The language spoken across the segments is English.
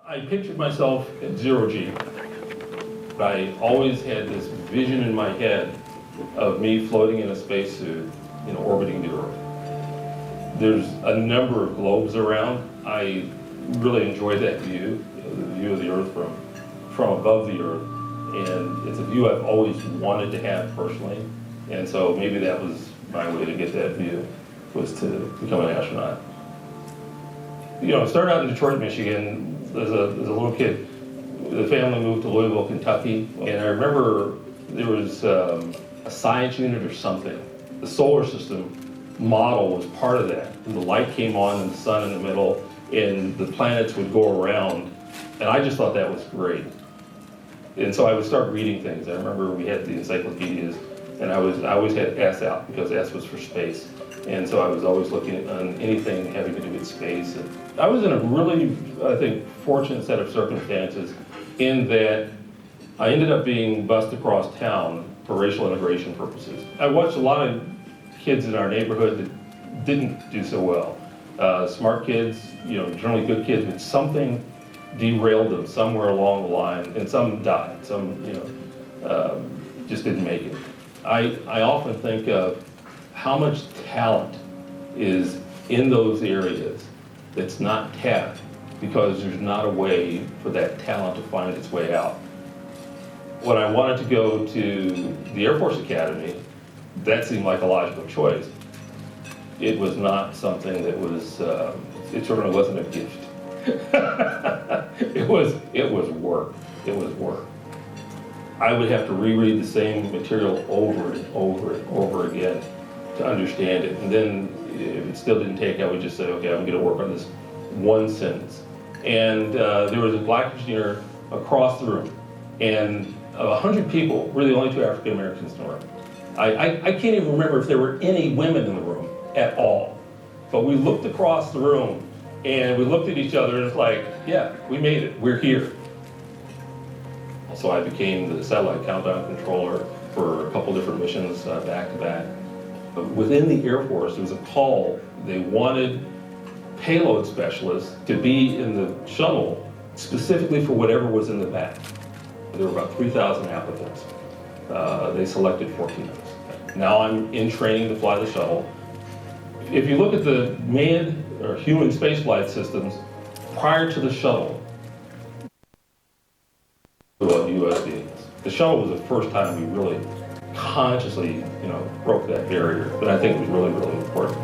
I pictured myself at zero G. I always had this vision in my head of me floating in a spacesuit, orbiting the Earth. There's a number of globes around. I really enjoy that view, the view of the Earth from above the Earth. And it's a view I've always wanted to have personally. And so maybe that was my way to get that view, was to become an astronaut. I started out in Detroit, Michigan as a little kid. The family moved to Louisville, Kentucky, and I remember there was a science unit or something. The solar system model was part of that. And the light came on and the sun in the middle, and the planets would go around, and I just thought that was great. And so I would start reading things. I remember we had the encyclopedias, and I always had S out because S was for space. And so I was always looking on anything having to do with space. And I was in a really, I think, fortunate set of circumstances in that I ended up being bused across town for racial integration purposes. I watched a lot of kids in our neighborhood that didn't do so well. Smart kids, generally good kids, but something derailed them somewhere along the line, and some died, some, just didn't make it. I often think of how much talent is in those areas that's not tapped because there's not a way for that talent to find its way out. When I wanted to go to the Air Force Academy, that seemed like a logical choice. It was not something that was, it certainly wasn't a gift. It was work. It was work. I would have to reread the same material over and over and over again to understand it. And then if it still didn't take, I would just say, okay, I'm gonna work on this one sentence. And there was a black engineer across the room, and of 100 people, we're the only two African Americans in the room. I can't even remember if there were any women in the room at all. But we looked across the room and we looked at each other and it's like, yeah, we made it, we're here. So I became the satellite countdown controller for a couple different missions back to back. Within the Air Force, there was a call. They wanted payload specialists to be in the shuttle specifically for whatever was in the back. There were about 3,000 applicants. They selected 14 of us. Now I'm in training to fly the shuttle. If you look at the manned or human spaceflight systems prior to the shuttle, U.S. beings. The shuttle was the first time we really consciously, broke that barrier, but I think it was really, really important.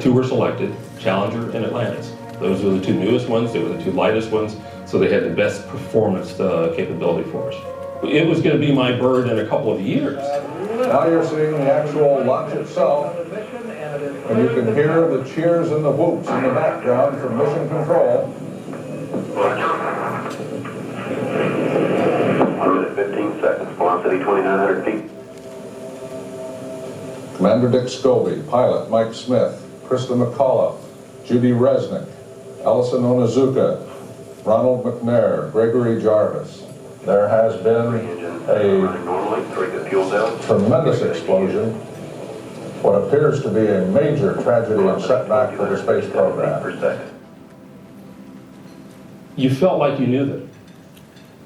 Two were selected, Challenger and Atlantis. Those were the two newest ones, they were the two lightest ones, so they had the best performance capability for us. It was going to be my bird in a couple of years. Now you're seeing the actual launch itself, and you can hear the cheers and the whoops in the background from Mission Control. 15 seconds, velocity 2,900 feet. Commander Dick Scobie, pilot Mike Smith, Krista McAuliffe, Judy Resnick, Ellison Onizuka, Ronald McNair, Gregory Jarvis. There has been a tremendous explosion, what appears to be a major tragedy and setback for the space program. You felt like you knew them.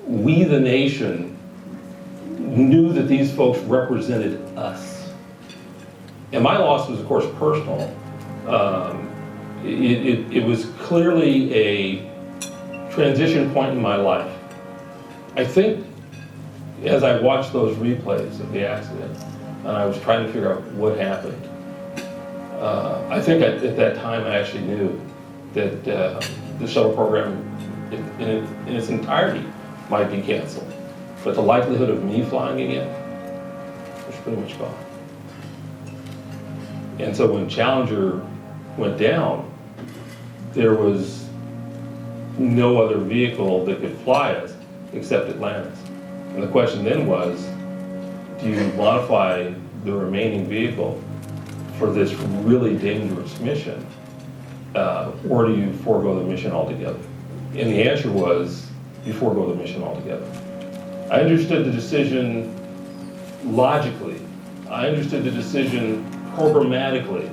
We, the nation, knew that these folks represented us. And my loss was, of course, personal. It was clearly a transition point in my life. I think as I watched those replays of the accident, and I was trying to figure out what happened, I think at that time I actually knew that the shuttle program in its entirety might be canceled. But the likelihood of me flying again was pretty much gone. And so when Challenger went down, there was no other vehicle that could fly us except Atlantis. And the question then was, do you modify the remaining vehicle for this really dangerous mission, or do you forego the mission altogether? And the answer was, you forego the mission altogether. I understood the decision logically. I understood the decision programmatically.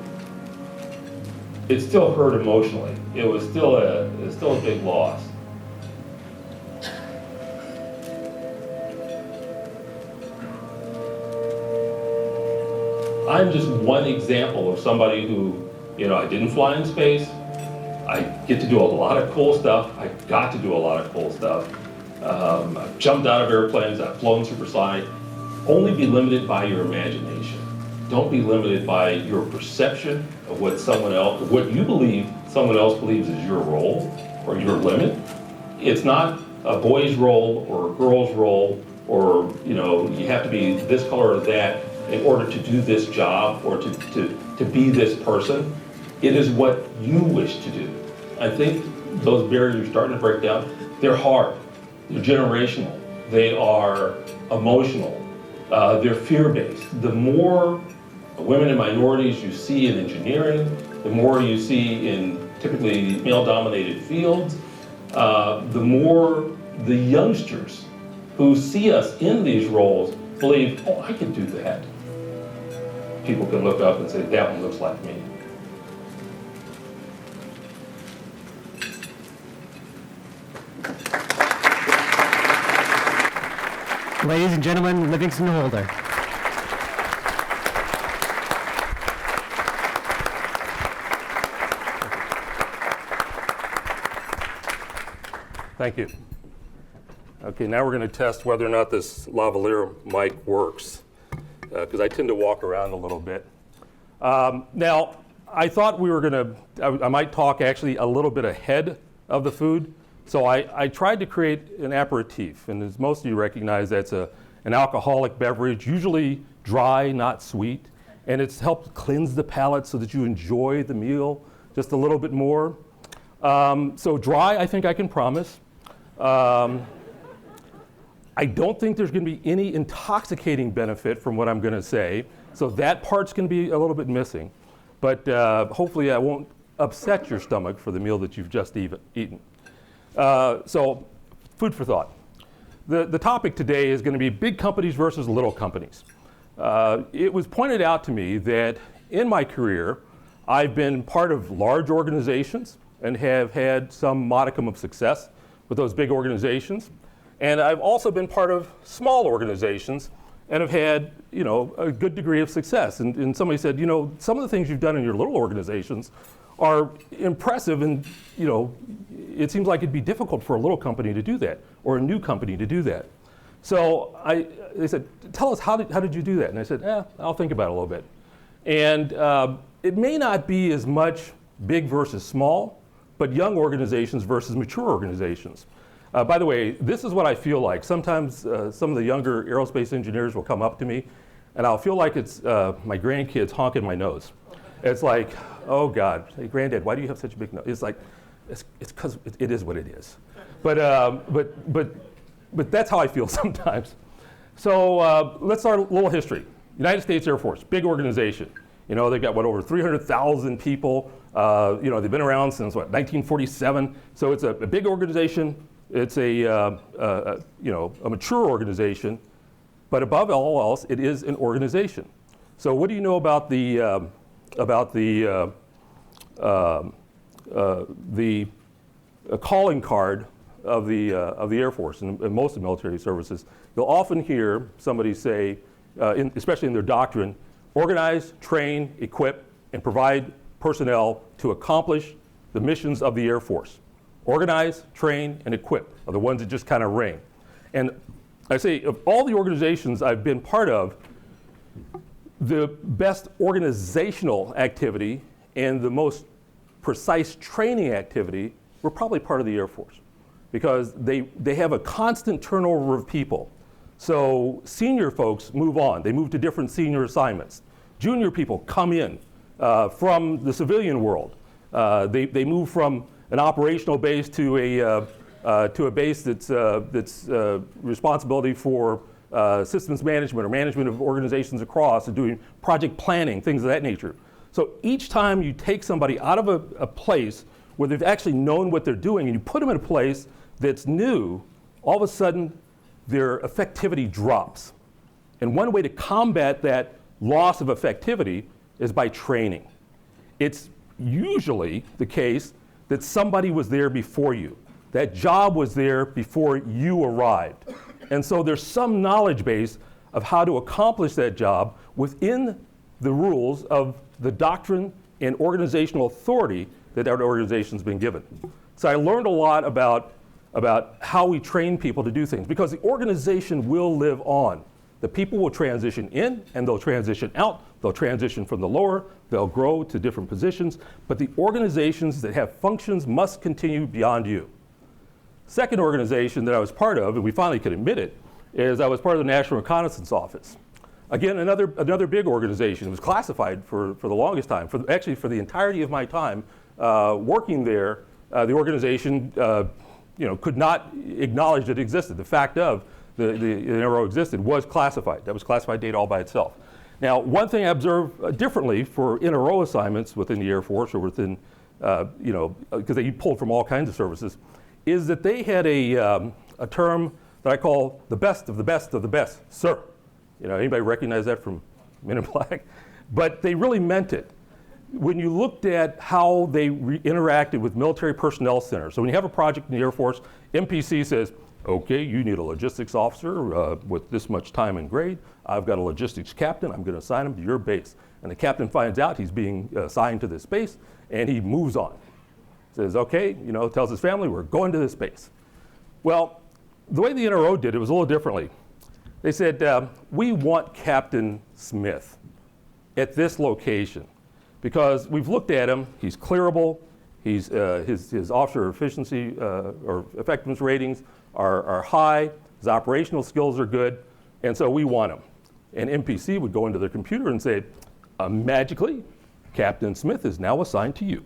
It still hurt emotionally. It was still a big loss. I'm just one example of somebody who, I didn't fly in space. I get to do a lot of cool stuff. I got to do a lot of cool stuff. I've jumped out of airplanes. I've flown supersonic. Only be limited by your imagination. Don't be limited by your perception of what what you believe someone else believes is your role or your limit. It's not a boy's role or a girl's role, or you have to be this color or that in order to do this job or to be this person. It is what you wish to do. I think those barriers are starting to break down. They're hard, they're generational, they are emotional, they're fear-based. The more women and minorities you see in engineering, the more you see in typically male-dominated fields, the more the youngsters who see us in these roles believe, oh, I can do that. People can look up and say, that one looks like me. Ladies and gentlemen, Livingston Holder. Thank you. Okay, now we're going to test whether or not this lavalier mic works, because I tend to walk around a little bit. Now, I thought we were going to, I might talk actually a little bit ahead of the food. So I tried to create an aperitif, and as most of you recognize, that's an alcoholic beverage, usually dry, not sweet, and it's helped cleanse the palate so that you enjoy the meal just a little bit more. So dry, I think I can promise. I don't think there's going to be any intoxicating benefit from what I'm going to say, so that part's going to be a little bit missing. But hopefully I won't upset your stomach for the meal that you've just eaten. So, food for thought. The topic today is going to be big companies versus little companies. It was pointed out to me that in my career, I've been part of large organizations and have had some modicum of success with those big organizations. And I've also been part of small organizations and have had, a good degree of success. And somebody said, some of the things you've done in your little organizations are impressive, and it seems like it'd be difficult for a little company to do that, or a new company to do that. So they said, tell us, how did you do that? And I said, I'll think about it a little bit. And it may not be as much big versus small, but young organizations versus mature organizations. By the way, this is what I feel like. Sometimes some of the younger aerospace engineers will come up to me, and I'll feel like it's my grandkids honking my nose. It's like, oh God, hey, Granddad, why do you have such a big nose? It's like, it's because it is what it is. But that's how I feel sometimes. So let's start a little history. United States Air Force, big organization. They've got over 300,000 people. They've been around since 1947. So it's a big organization. It's a mature organization. But above all else, it is an organization. So what do you know about the calling card of the Air Force and most of the military services? You'll often hear somebody say, especially in their doctrine, organize, train, equip, and provide personnel to accomplish the missions of the Air Force. Organize, train, and equip are the ones that just kind of ring. And I say, of all the organizations I've been part of, the best organizational activity and the most precise training activity were probably part of the Air Force, because they have a constant turnover of people. So senior folks move on. They move to different senior assignments. Junior people come in from the civilian world. They move from an operational base to a base that's responsibility for systems management or management of organizations across, and doing project planning, things of that nature. So each time you take somebody out of a place where they've actually known what they're doing and you put them in a place that's new, all of a sudden their effectivity drops. And one way to combat that loss of effectivity is by training. It's usually the case that somebody was there before you. That job was there before you arrived. And so there's some knowledge base of how to accomplish that job within the rules of the doctrine and organizational authority that our organization's been given. So I learned a lot about how we train people to do things, because the organization will live on. The people will transition in and they'll transition out. They'll transition from the lower, they'll grow to different positions, but the organizations that have functions must continue beyond you. Second organization that I was part of, and we finally could admit it, is I was part of the National Reconnaissance Office. Again, another big organization. It was classified for the longest time. Actually, for the entirety of my time working there, the organization could not acknowledge that it existed. The fact of the NRO existed was classified. That was classified data all by itself. Now, one thing I observed differently for NRO assignments within the Air Force, or within, because they pulled from all kinds of services, is that they had a term that I call the best of the best of the best, sir. Anybody recognize that from Men in Black? But they really meant it. When you looked at how they interacted with military personnel centers, so when you have a project in the Air Force, MPC says, okay, you need a logistics officer with this much time and grade. I've got a logistics captain. I'm going to assign him to your base. And the captain finds out he's being assigned to this base, and he moves on. Says, okay, tells his family, we're going to this base. Well, the way the NRO did it was a little differently. They said, we want Captain Smith at this location because we've looked at him, he's clearable, his officer efficiency or effectiveness ratings are high, his operational skills are good, and so we want him. And MPC would go into their computer and say, magically, Captain Smith is now assigned to you.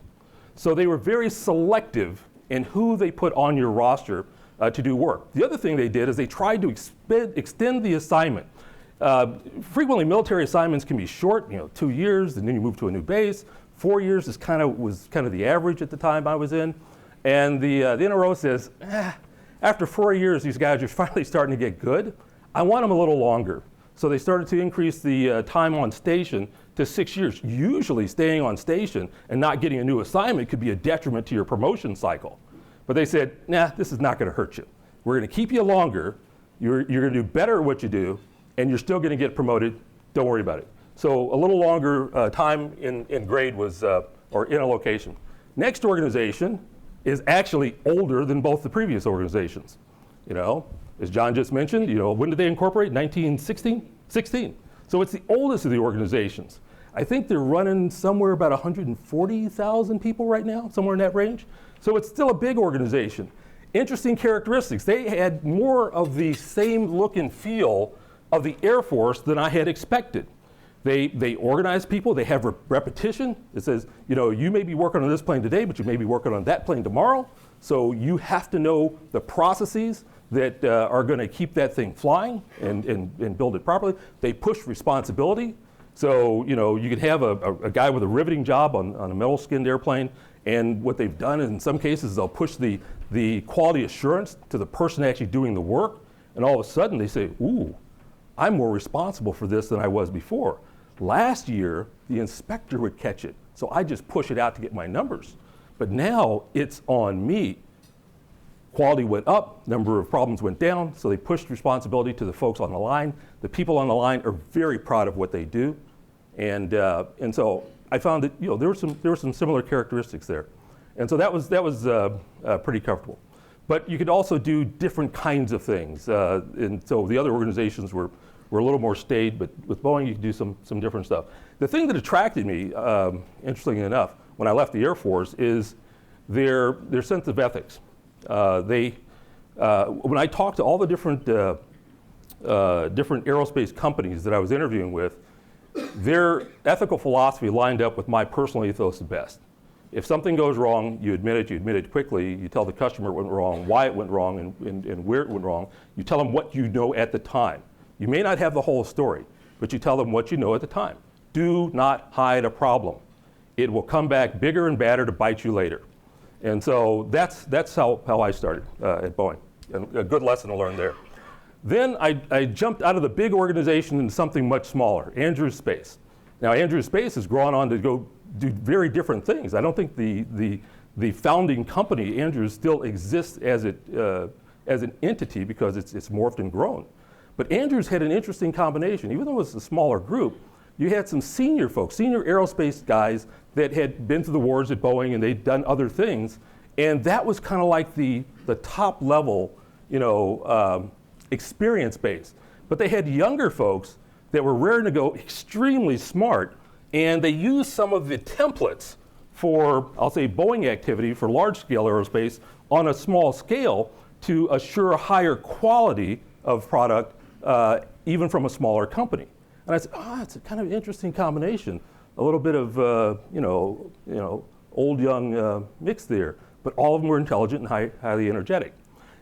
So they were very selective in who they put on your roster to do work. The other thing they did is they tried to extend the assignment. Frequently, military assignments can be short, 2 years, and then you move to a new base. 4 years was kind of the average at the time I was in. And the NRO says, after 4 years, these guys are finally starting to get good. I want them a little longer. So they started to increase the time on station to 6 years. Usually staying on station and not getting a new assignment could be a detriment to your promotion cycle. But they said, nah, this is not going to hurt you. We're going to keep you longer. You're going to do better at what you do, and you're still going to get promoted. Don't worry about it. So a little longer time in grade was, or in a location. Next organization is actually older than both the previous organizations. As John just mentioned, when did they incorporate? 1916? 16. So it's the oldest of the organizations. I think they're running somewhere about 140,000 people right now, somewhere in that range. So it's still a big organization. Interesting characteristics. They had more of the same look and feel of the Air Force than I had expected. They organize people, they have repetition. It says, you may be working on this plane today, but you may be working on that plane tomorrow. So you have to know the processes that are going to keep that thing flying and build it properly. They push responsibility. So, you could have a guy with a riveting job on a metal skinned airplane, and what they've done in some cases, they'll push the quality assurance to the person actually doing the work, and all of a sudden they say, ooh, I'm more responsible for this than I was before. Last year, the inspector would catch it, so I just push it out to get my numbers. But now it's on me. Quality went up, number of problems went down, so they pushed responsibility to the folks on the line. The people on the line are very proud of what they do, and so I found that there were some similar characteristics there, and so that was pretty comfortable. But you could also do different kinds of things, and so the other organizations were a little more staid, but with Boeing you could do some different stuff. The thing that attracted me, interestingly enough, when I left the Air Force is their sense of ethics. When I talked to all the different aerospace companies that I was interviewing with, their ethical philosophy lined up with my personal ethos the best. If something goes wrong, you admit it quickly, you tell the customer it went wrong, why it went wrong, and where it went wrong. You tell them what you know at the time. You may not have the whole story, but you tell them what you know at the time. Do not hide a problem. It will come back bigger and badder to bite you later. And so that's how I started at Boeing, and a good lesson to learn there. Then I jumped out of the big organization into something much smaller, Andrews Space. Now Andrews Space has gone on to go do very different things. I don't think the founding company, Andrews, still exists as an entity because it's morphed and grown. But Andrews had an interesting combination. Even though it was a smaller group, you had some senior folks, senior aerospace guys that had been through the wars at Boeing and they'd done other things. And that was kind of like the top level, experience base. But they had younger folks that were raring to go, extremely smart, and they used some of the templates for, I'll say, Boeing activity for large-scale aerospace on a small scale to assure a higher quality of product, even from a smaller company. And I said, it's a kind of interesting combination. A little bit of, old young mix there, but all of them were intelligent and highly energetic.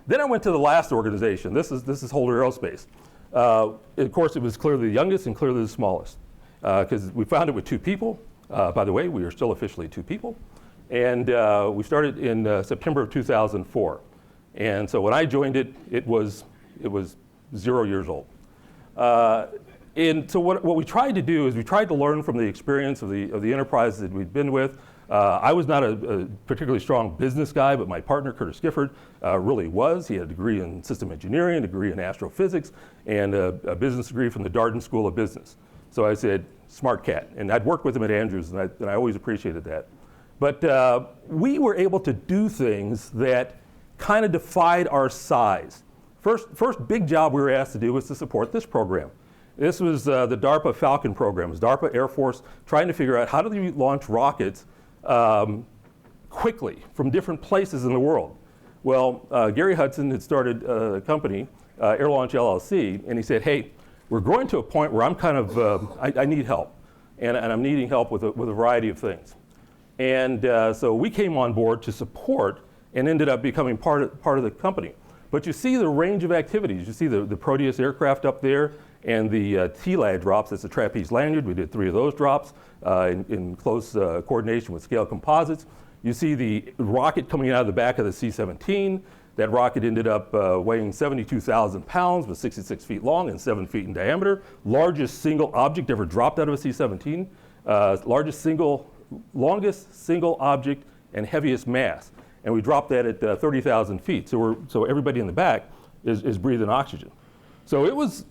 Then I went to the last organization. This is Holder Aerospace. Of course, it was clearly the youngest and clearly the smallest, because we found it with 2 people. By the way, we are still officially 2 people. And we started in September of 2004. And so when I joined it, it was 0 years old. And so what we tried to do is we tried to learn from the experience of the enterprises that we'd been with. I was not a particularly strong business guy, but my partner, Curtis Gifford, really was. He had a degree in system engineering, a degree in astrophysics, and a business degree from the Darden School of Business. So I said, smart cat. And I'd worked with him at Andrews, and I always appreciated that. But we were able to do things that kind of defied our size. First big job we were asked to do was to support this program. This was the DARPA Falcon program. It was DARPA Air Force trying to figure out how do we launch rockets quickly from different places in the world. Well, Gary Hudson had started a company, Air Launch LLC, and he said, hey, we're growing to a point where I'm kind of, I need help. And I'm needing help with a variety of things. And so we came on board to support and ended up becoming part of the company. But you see the range of activities. You see the Proteus aircraft up there and the TLAD drops. That's a trapeze lanyard. We did 3 of those drops in close coordination with Scale Composites. You see the rocket coming out of the back of the C-17. That rocket ended up weighing 72,000 pounds, was 66 feet long and 7 feet in diameter. Largest single object ever dropped out of a C-17. Longest single object and heaviest mass. And we dropped that at 30,000 feet. So everybody in the back is breathing oxygen. So it was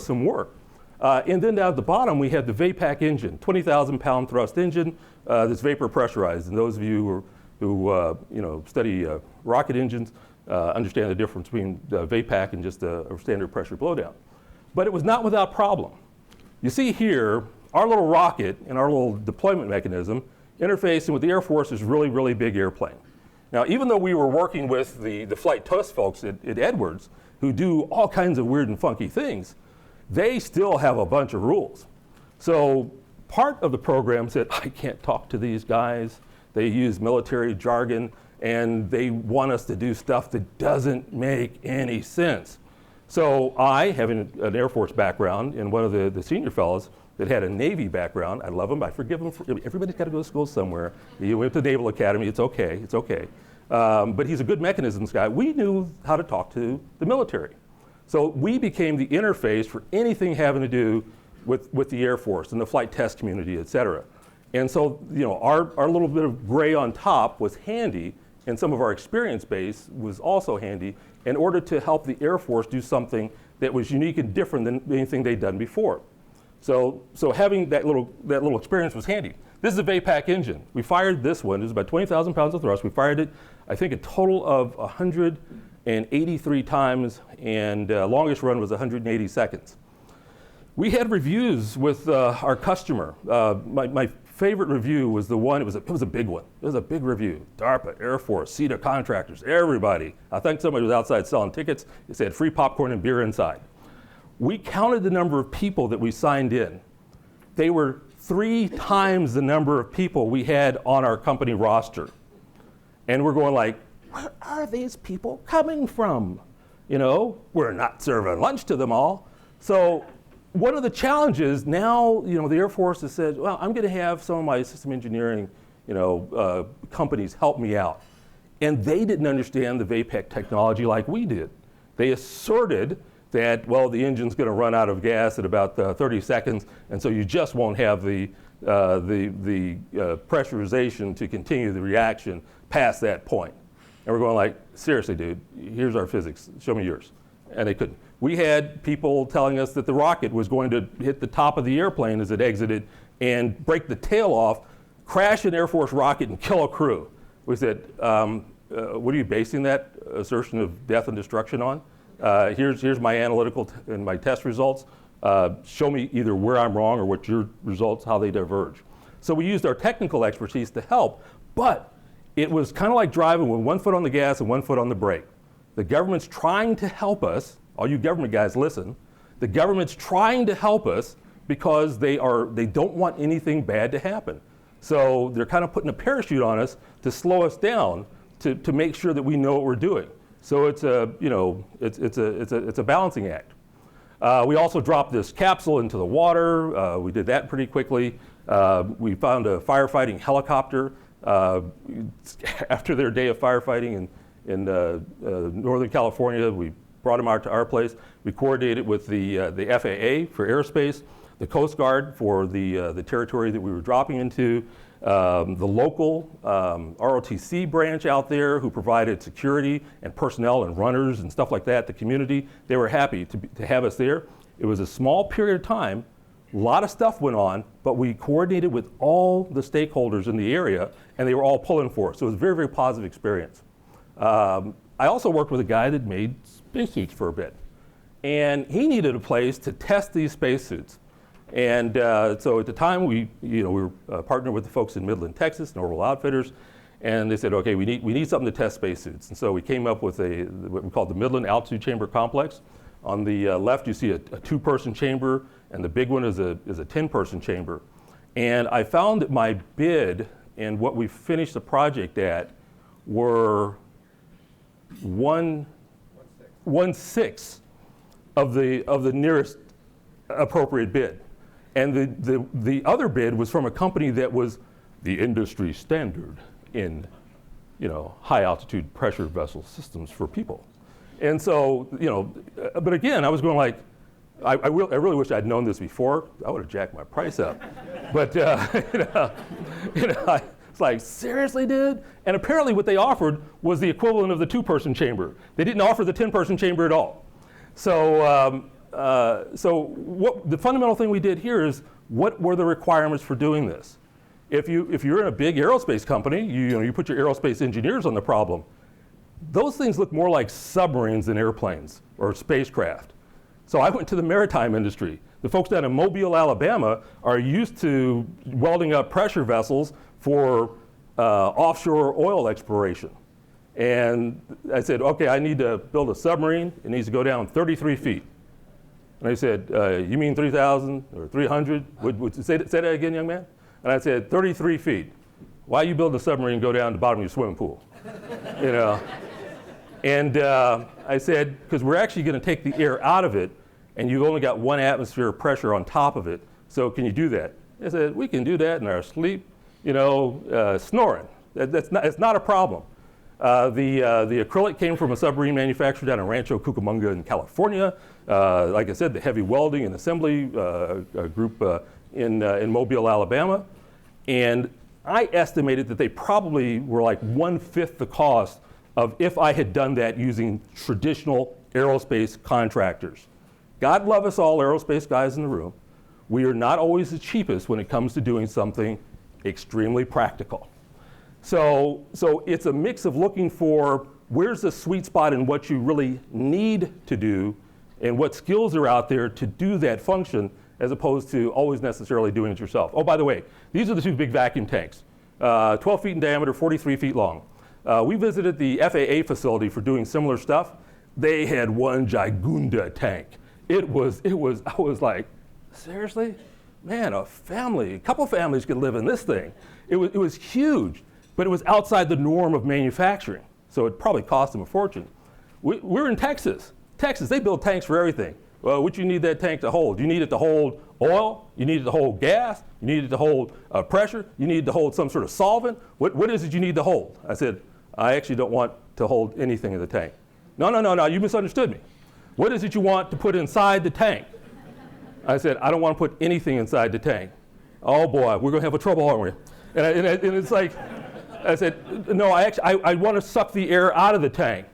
some work. And then down at the bottom, we had the VAPAC engine, 20,000 pound thrust engine that's vapor pressurized. And those of you who study rocket engines understand the difference between VAPAC and just a standard pressure blowdown. But it was not without problem. You see here, our little rocket and our little deployment mechanism interfacing with the Air Force's really, really big airplane. Now, even though we were working with the flight test folks at Edwards, who do all kinds of weird and funky things, they still have a bunch of rules. So part of the program said, I can't talk to these guys. They use military jargon, and they want us to do stuff that doesn't make any sense. So I, having an Air Force background, and one of the senior fellows that had a Navy background, I love him, I forgive him. Everybody's got to go to school somewhere. He went to the Naval Academy, it's okay. But he's a good mechanisms guy. We knew how to talk to the military. So we became the interface for anything having to do with the Air Force and the flight test community, et cetera. And so, our little bit of gray on top was handy, and some of our experience base was also handy in order to help the Air Force do something that was unique and different than anything they'd done before. So having that little experience was handy. This is a VAPAC engine. We fired this one. It was about 20,000 pounds of thrust. We fired it, I think, a total of 183 times, and longest run was 180 seconds. We had reviews with our customer. My favorite review was the one, it was a big one. It was a big review. DARPA, Air Force, CETA contractors, everybody. I think somebody was outside selling tickets. It said free popcorn and beer inside. We counted the number of people that we signed in. They were 3 times the number of people we had on our company roster. And we're going like, where are these people coming from? We're not serving lunch to them all. So one of the challenges now, the Air Force has said, well, I'm going to have some of my system engineering, companies help me out. And they didn't understand the VAPAC technology like we did. They asserted that, well, the engine's going to run out of gas at about 30 seconds, and so you just won't have the pressurization to continue the reaction past that point. And we're going like, seriously, dude, here's our physics. Show me yours. and they couldn't. We had people telling us that the rocket was going to hit the top of the airplane as it exited and break the tail off, crash an Air Force rocket, and kill a crew. We said, what are you basing that assertion of death and destruction on? Here's my analytical and my test results. Show me either where I'm wrong or what your results, how they diverge. So we used our technical expertise to help, but it was kind of like driving with one foot on the gas and one foot on the brake. The government's trying to help us. All you government guys, listen. The government's trying to help us because they don't want anything bad to happen. So they're kind of putting a parachute on us to slow us down to make sure that we know what we're doing. So it's a balancing act. We also dropped this capsule into the water. We did that pretty quickly. We found a firefighting helicopter after their day of firefighting in Northern California. We brought them out to our place. We coordinated with the FAA for Aerospace, the Coast Guard for the territory that we were dropping into, the local ROTC branch out there who provided security and personnel and runners and stuff like that, the community. They were happy to have us there. It was a small period of time. A lot of stuff went on, but we coordinated with all the stakeholders in the area, and they were all pulling for us. So it was a very, very positive experience. I also worked with a guy that made spacesuits for a bit, and he needed a place to test these spacesuits. And so at the time, we were partnered with the folks in Midland, Texas, Norval Outfitters, and they said, okay, we need something to test spacesuits. And so we came up with what we call the Midland Altitude Chamber Complex. On the left, you see a two-person chamber, and the big one is a 10-person chamber. And I found that my bid and what we finished the project at were 1/6 of the nearest appropriate bid. And the other bid was from a company that was the industry standard in, high altitude pressure vessel systems for people. And so, but again, I was going like, I really wish I'd known this before. I would have jacked my price up. But it's like, seriously, dude? And apparently what they offered was the equivalent of the two-person chamber. They didn't offer the 10-person chamber at all. So what the fundamental thing we did here is, what were the requirements for doing this? If you're in a big aerospace company, you put your aerospace engineers on the problem. Those things look more like submarines than airplanes or spacecraft. So I went to the maritime industry. The folks down in Mobile, Alabama are used to welding up pressure vessels for offshore oil exploration. And I said, okay, I need to build a submarine. It needs to go down 33 feet. And they said, you mean 3,000 or 300? Say that again, young man? And I said, 33 feet. Why you build a submarine and go down to the bottom of your swimming pool? And I said, because we're actually going to take the air out of it, and you've only got 1 atmosphere of pressure on top of it. So can you do that? They said, we can do that in our sleep, snoring. It's not a problem. The acrylic came from a submarine manufacturer down in Rancho Cucamonga in California. Like I said, the heavy welding and assembly group in Mobile, Alabama. And I estimated that they probably were like 1/5 the cost of if I had done that using traditional aerospace contractors. God love us all aerospace guys in the room. We are not always the cheapest when it comes to doing something extremely practical. So it's a mix of looking for where's the sweet spot in what you really need to do and what skills are out there to do that function, as opposed to always necessarily doing it yourself. Oh, by the way, these are the two big vacuum tanks, 12 feet in diameter, 43 feet long. We visited the FAA facility for doing similar stuff. They had one Gigunda tank. I was like, seriously? Man, a couple families could live in this thing. It was huge, but it was outside the norm of manufacturing. So it probably cost them a fortune. We're in Texas. Texas, they build tanks for everything. Well, what you need that tank to hold? You need it to hold oil, you need it to hold gas, you need it to hold pressure, you need it to hold some sort of solvent. What is it you need to hold? I said, I actually don't want to hold anything in the tank. No, you misunderstood me. What is it you want to put inside the tank? I said, I don't want to put anything inside the tank. Oh boy, we're going to have a trouble, aren't we? And it's like, I said, no, I want to suck the air out of the tank.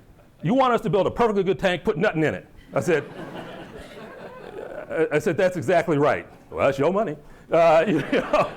You want us to build a perfectly good tank, put nothing in it. I said, that's exactly right. Well, that's your money. You know,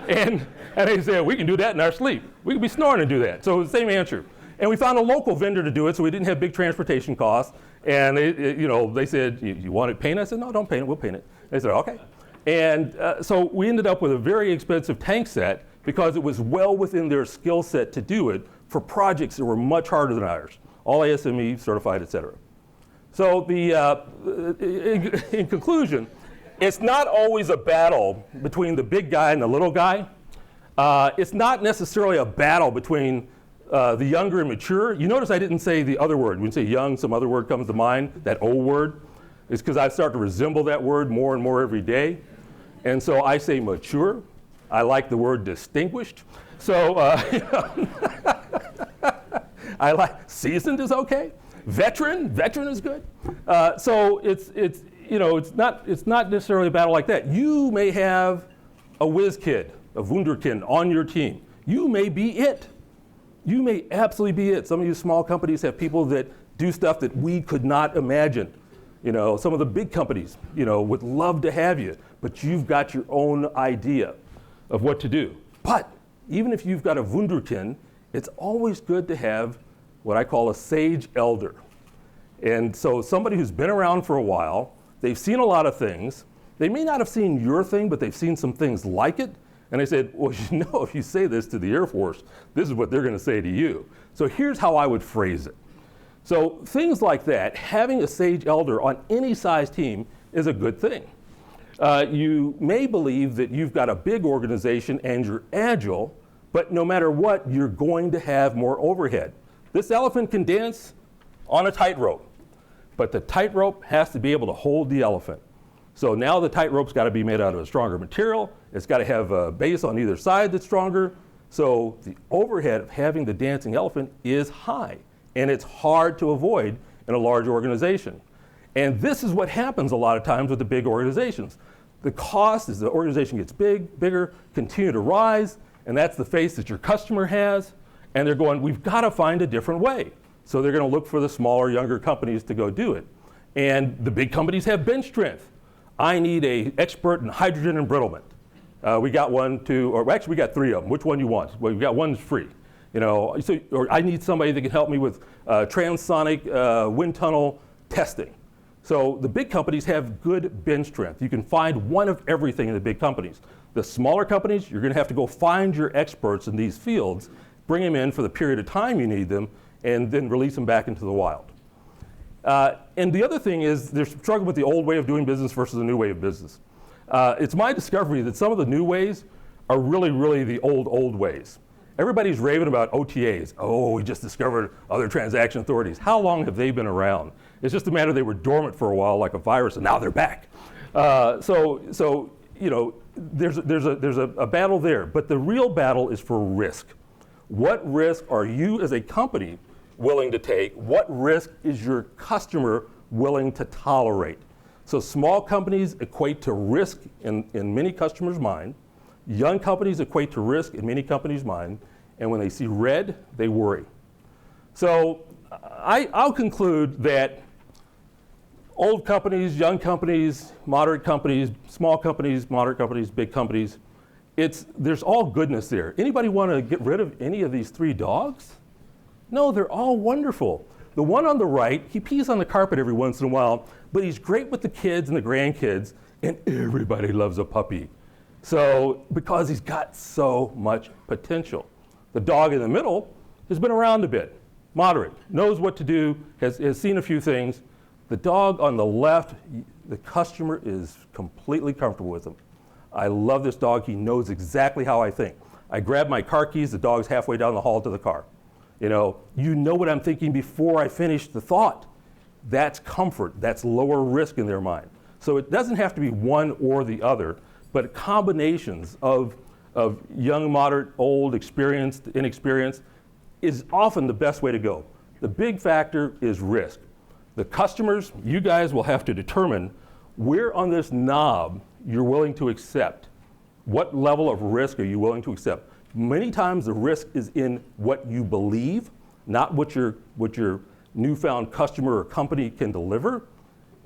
and they said, we can do that in our sleep. We can be snoring and do that. So the same answer. And we found a local vendor to do it, so we didn't have big transportation costs. And they said, you want it painted? I said, no, don't paint it, we'll paint it. They said, okay. And so we ended up with a very expensive tank set because it was well within their skill set to do it for projects that were much harder than ours, all ASME certified, et cetera. So in conclusion, it's not always a battle between the big guy and the little guy. It's not necessarily a battle between the younger and mature. You notice I didn't say the other word. When you say young, some other word comes to mind, that old word. It's because I start to resemble that word more and more every day. And so I say mature. I like the word distinguished. So I like seasoned is okay. Veteran is good. So it's not necessarily a battle like that. You may have a whiz kid, a wunderkind on your team. You may be it. You may absolutely be it. Some of you small companies have people that do stuff that we could not imagine. Some of the big companies, would love to have you, but you've got your own idea of what to do. But even if you've got a wunderkind, it's always good to have what I call a sage elder. And so somebody who's been around for a while, they've seen a lot of things. They may not have seen your thing, but they've seen some things like it. And they said, well, if you say this to the Air Force, this is what they're going to say to you. So here's how I would phrase it. So things like that, having a sage elder on any size team is a good thing. You may believe that you've got a big organization and you're agile, but no matter what, you're going to have more overhead. This elephant can dance on a tightrope, but the tightrope has to be able to hold the elephant. So now the tightrope's got to be made out of a stronger material. It's got to have a base on either side that's stronger. So the overhead of having the dancing elephant is high, and it's hard to avoid in a large organization. And this is what happens a lot of times with the big organizations. The cost as the organization gets bigger, continue to rise, and that's the face that your customer has, and they're going, we've got to find a different way. So they're going to look for the smaller, younger companies to go do it. And the big companies have bench strength. I need an expert in hydrogen embrittlement. We got one, two, or actually we got three of them. Which one you want? Well, we got one that's free. Or I need somebody that can help me with transonic wind tunnel testing. So the big companies have good bench strength. You can find one of everything in the big companies. The smaller companies, you're going to have to go find your experts in these fields, bring them in for the period of time you need them, and then release them back into the wild. And the other thing is they're struggling with the old way of doing business versus the new way of business. It's my discovery that some of the new ways are really, really the old ways. Everybody's raving about OTAs. Oh, we just discovered other transaction authorities. How long have they been around? It's just a matter they were dormant for a while like a virus, and now they're back. There's a battle there, but the real battle is for risk. What risk are you as a company willing to take? What risk is your customer willing to tolerate? So small companies equate to risk in many customers' mind. Young companies equate to risk in many companies' mind. And when they see red, they worry. So I'll conclude that old companies, young companies, moderate companies, small companies, moderate companies, big companies, there's all goodness there. Anybody want to get rid of any of these three dogs? No, they're all wonderful. The one on the right, he pees on the carpet every once in a while, but he's great with the kids and the grandkids, and everybody loves a puppy. So, because he's got so much potential. The dog in the middle has been around a bit, moderate, knows what to do, has seen a few things. The dog on the left, the customer is completely comfortable with him. I love this dog. He knows exactly how I think. I grab my car keys, the dog's halfway down the hall to the car. You know what I'm thinking before I finish the thought. That's comfort. That's lower risk in their mind. So it doesn't have to be one or the other, but combinations of young, moderate, old, experienced, inexperienced is often the best way to go. The big factor is risk. The customers, you guys will have to determine where on this knob you're willing to accept. What level of risk are you willing to accept? Many times the risk is in what you believe, not what your newfound customer or company can deliver.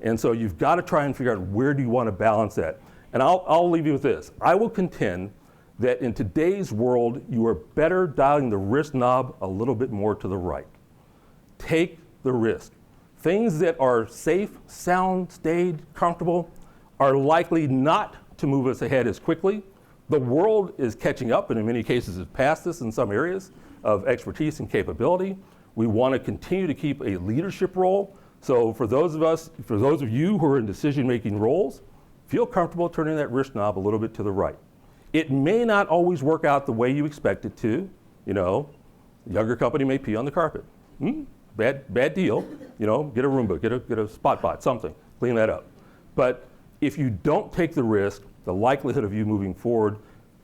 And so you've got to try and figure out where do you want to balance that. And I'll leave you with this. I will contend that in today's world, you are better dialing the risk knob a little bit more to the right. Take the risk. Things that are safe, sound, staid, comfortable are likely not to move us ahead as quickly. The world is catching up, and in many cases has passed us in some areas of expertise and capability. We want to continue to keep a leadership role. So for those of you who are in decision-making roles, feel comfortable turning that risk knob a little bit to the right. It may not always work out the way you expect it to. You know, a younger company may pee on the carpet. Bad deal. You know, get a Roomba, get a spot bot, something, clean that up. But if you don't take the risk, the likelihood of you moving forward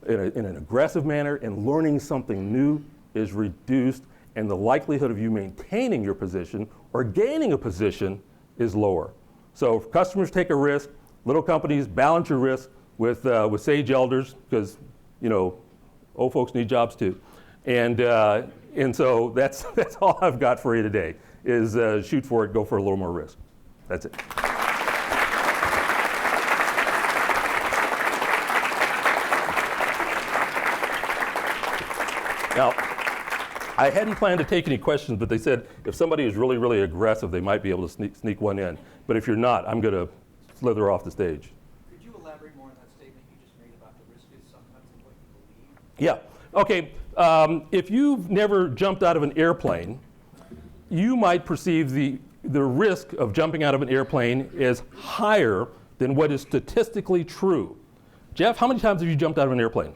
in an aggressive manner and learning something new is reduced, and the likelihood of you maintaining your position or gaining a position is lower. So if customers take a risk, little companies balance your risk with sage elders, because you know, old folks need jobs too. And so that's all I've got for you today, is shoot for it, go for a little more risk. That's it. Now, I hadn't planned to take any questions, but they said if somebody is really, really aggressive, they might be able to sneak one in. But if you're not, I'm going to slither off the stage. Could you elaborate more on that statement you just made about the risk is sometimes in what you believe? Yeah. Okay. If you've never jumped out of an airplane, you might perceive the risk of jumping out of an airplane as higher than what is statistically true. Jeff, how many times have you jumped out of an airplane?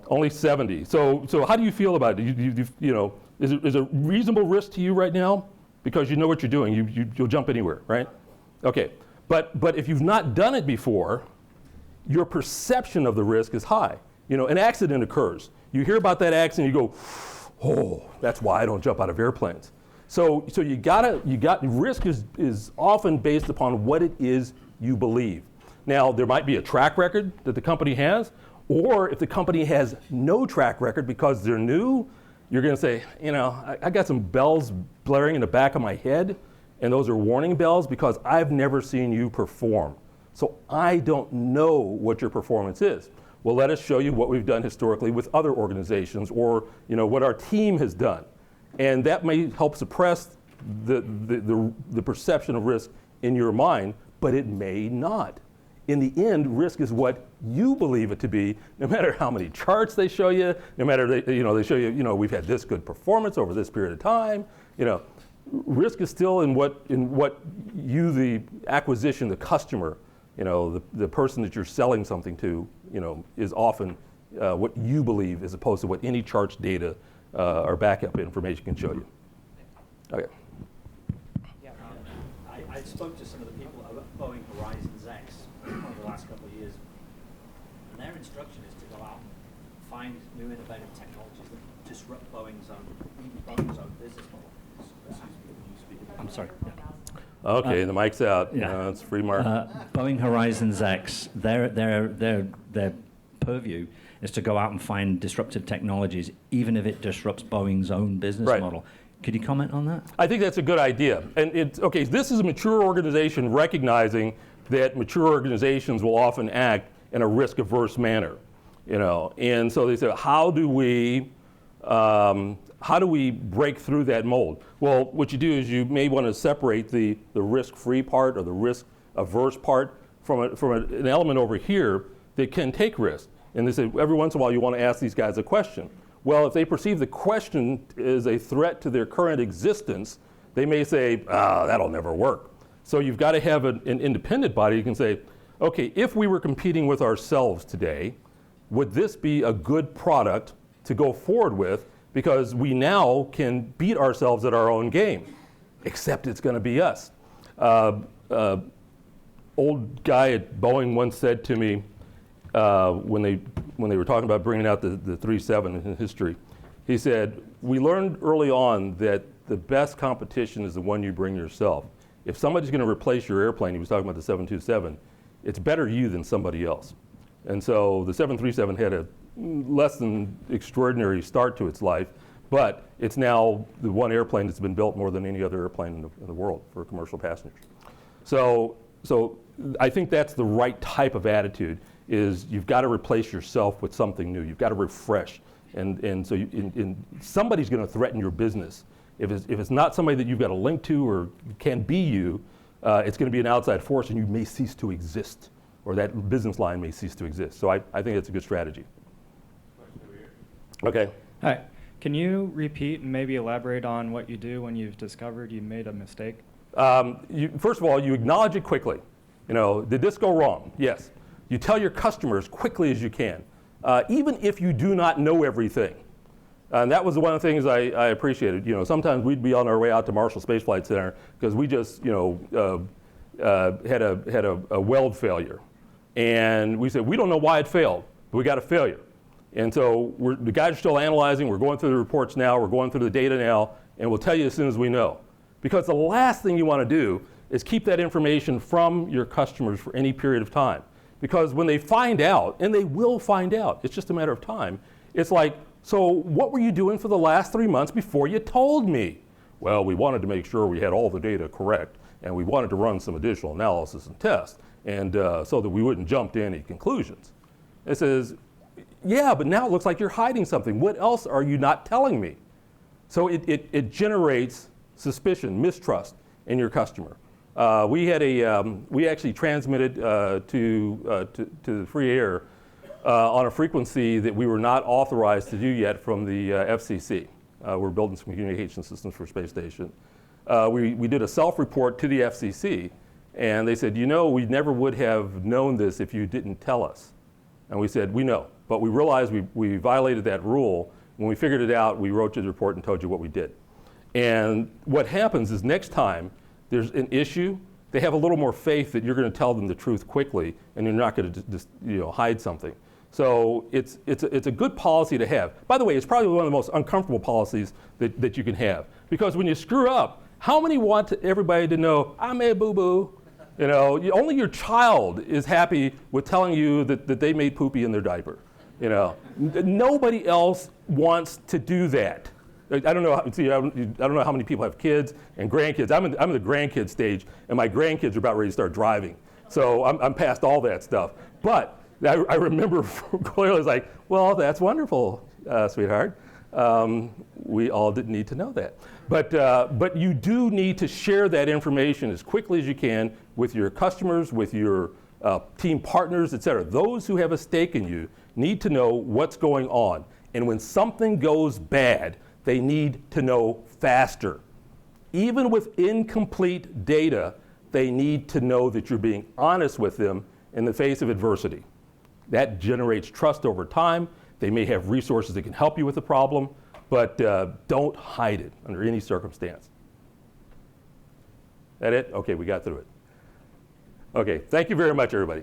Only 70. So how do you feel about it? You know, is it a reasonable risk to you right now? Because you know what you're doing. You'll jump anywhere, right? Okay. But if you've not done it before, your perception of the risk is high. You know, an accident occurs. You hear about that accident, you go, oh, that's why I don't jump out of airplanes. So risk is often based upon what it is you believe. Now, there might be a track record that the company has, or if the company has no track record because they're new, you're going to say, you know, I got some bells blaring in the back of my head, and those are warning bells because I've never seen you perform. So I don't know what your performance is. Well, let us show you what we've done historically with other organizations, or you know, what our team has done. And that may help suppress the perception of risk in your mind, but it may not. In the end, risk is what you believe it to be, no matter how many charts they show you, no matter they show you, we've had this good performance over this period of time. You know, risk is still in what you, the acquisition, the customer, the person that you're selling something to, is often what you believe, as opposed to what any charts, data, or backup information can show you. Okay. Yeah, I spoke to some of the people about Boeing Horizons X over the last couple of years, and their instruction is to go out and find new innovative technologies that disrupt Boeing's own business model. I'm sorry. Yeah. Okay, the mic's out. Yeah. It's free market. Boeing Horizons X, their purview is to go out and find disruptive technologies, even if it disrupts Boeing's own business Right. model. Could you comment on that? I think that's a good idea. And this is a mature organization recognizing that mature organizations will often act in a risk-averse manner, And so they say, how do we break through that mold? Well, what you do is you may want to separate the risk-free part or the risk-averse part from an element over here that can take risk. And they say every once in a while you want to ask these guys a question. Well, if they perceive the question is a threat to their current existence, they may say, that'll never work. So you've got to have an independent body. You can say, okay, if we were competing with ourselves today, would this be a good product to go forward with? Because we now can beat ourselves at our own game, except it's going to be us. Old guy at Boeing once said to me, when they were talking about bringing out the 37 in history, he said, we learned early on that the best competition is the one you bring yourself. If somebody's going to replace your airplane, he was talking about the 727, it's better you than somebody else. And so the 737 had a less than extraordinary start to its life, but it's now the one airplane that's been built more than any other airplane in the world for commercial passengers. So I think that's the right type of attitude, is you've got to replace yourself with something new. You've got to refresh. And so somebody's going to threaten your business. If it's not somebody that you've got a link to or can be you, it's going to be an outside force, and you may cease to exist, or that business line may cease to exist. So I think it's a good strategy. Okay. Hi. Can you repeat and maybe elaborate on what you do when you've discovered you made a mistake? First of all, you acknowledge it quickly. Did this go wrong? Yes. You tell your customers quickly as you can, even if you do not know everything. And that was one of the things I appreciated. Sometimes we'd be on our way out to Marshall Space Flight Center because we just, had a weld failure, and we said we don't know why it failed, but we got a failure. And so the guys are still analyzing. We're going through the reports now. We're going through the data now, and we'll tell you as soon as we know. Because the last thing you want to do is keep that information from your customers for any period of time. Because when they find out, and they will find out, it's just a matter of time, it's like, so what were you doing for the last 3 months before you told me? Well, we wanted to make sure we had all the data correct, and we wanted to run some additional analysis and tests, and so that we wouldn't jump to any conclusions. It says, yeah, but now it looks like you're hiding something. What else are you not telling me? So it generates suspicion, mistrust in your customer. We actually transmitted to the free air on a frequency that we were not authorized to do yet from the FCC. We're building some communication systems for space station. We did a self-report to the FCC, and they said, we never would have known this if you didn't tell us. And we said, we know, but we realized we violated that rule. When we figured it out, we wrote you the report and told you what we did. And what happens is next time there's an issue, they have a little more faith that you're going to tell them the truth quickly, and you're not going to just hide something. So it's a good policy to have. By the way, it's probably one of the most uncomfortable policies that you can have, because when you screw up, how many want everybody to know, I made a boo-boo? Only your child is happy with telling you that they made poopy in their diaper. Nobody else wants to do that. I don't know. I don't know how many people have kids and grandkids. I'm in the grandkid stage, and my grandkids are about ready to start driving. So I'm past all that stuff. But I remember clearly, it's like, well, that's wonderful, sweetheart. We all didn't need to know that. But you do need to share that information as quickly as you can with your customers, with your team partners, et cetera. Those who have a stake in you need to know what's going on. And when something goes bad, they need to know faster. Even with incomplete data, they need to know that you're being honest with them in the face of adversity. That generates trust over time. They may have resources that can help you with the problem, but don't hide it under any circumstance. That it? Okay, we got through it. Okay, thank you very much, everybody.